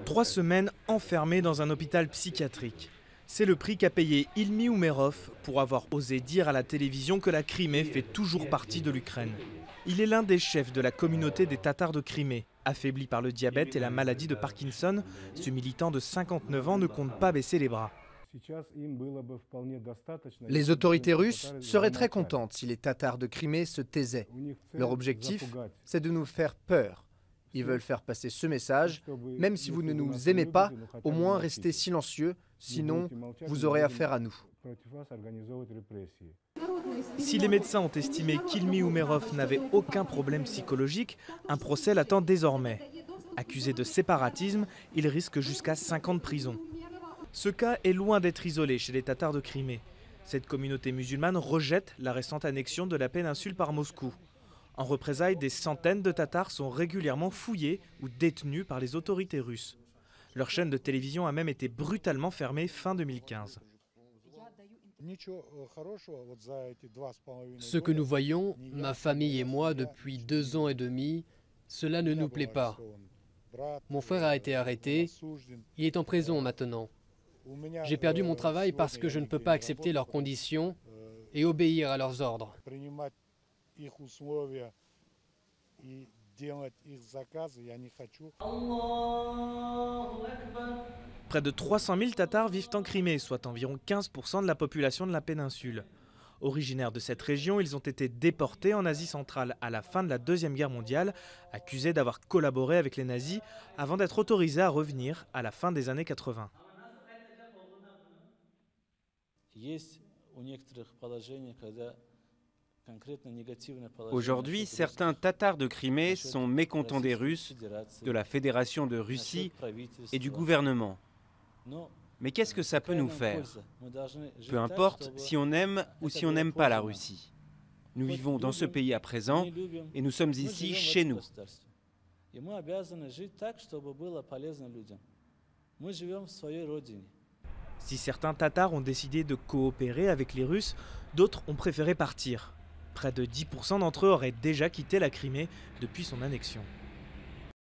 3 semaines enfermé dans un hôpital psychiatrique. C'est le prix qu'a payé Ilmi Umerov pour avoir osé dire à la télévision que la Crimée fait toujours partie de l'Ukraine. Il est l'un des chefs de la communauté des Tatars de Crimée. Affaibli par le diabète et la maladie de Parkinson, ce militant de 59 ans ne compte pas baisser les bras. Les autorités russes seraient très contentes si les Tatars de Crimée se taisaient. Leur objectif, c'est de nous faire peur. Ils veulent faire passer ce message, même si vous ne nous aimez pas, au moins restez silencieux, sinon vous aurez affaire à nous. Si les médecins ont estimé qu'Ilmi Umerov n'avait aucun problème psychologique, un procès l'attend désormais. Accusé de séparatisme, il risque jusqu'à 5 ans de prison. Ce cas est loin d'être isolé chez les Tatars de Crimée. Cette communauté musulmane rejette la récente annexion de la péninsule par Moscou. En représailles, des centaines de Tatars sont régulièrement fouillés ou détenus par les autorités russes. Leur chaîne de télévision a même été brutalement fermée fin 2015. Ce que nous voyons, ma famille et moi, depuis 2 ans et demi, cela ne nous plaît pas. Mon frère a été arrêté, il est en prison maintenant. J'ai perdu mon travail parce que je ne peux pas accepter leurs conditions et obéir à leurs ordres. Près de 300 000 Tatars vivent en Crimée, soit environ 15% de la population de la péninsule. Originaires de cette région, ils ont été déportés en Asie centrale à la fin de la Deuxième Guerre mondiale, accusés d'avoir collaboré avec les nazis avant d'être autorisés à revenir à la fin des années 80. Aujourd'hui, certains Tatars de Crimée sont mécontents des Russes, de la Fédération de Russie et du gouvernement. Mais qu'est-ce que ça peut nous faire? Peu importe si on aime ou si on n'aime pas la Russie. Nous vivons dans ce pays à présent et nous sommes ici chez nous. Si certains Tatars ont décidé de coopérer avec les Russes, d'autres ont préféré partir. Près de 10% d'entre eux auraient déjà quitté la Crimée depuis son annexion.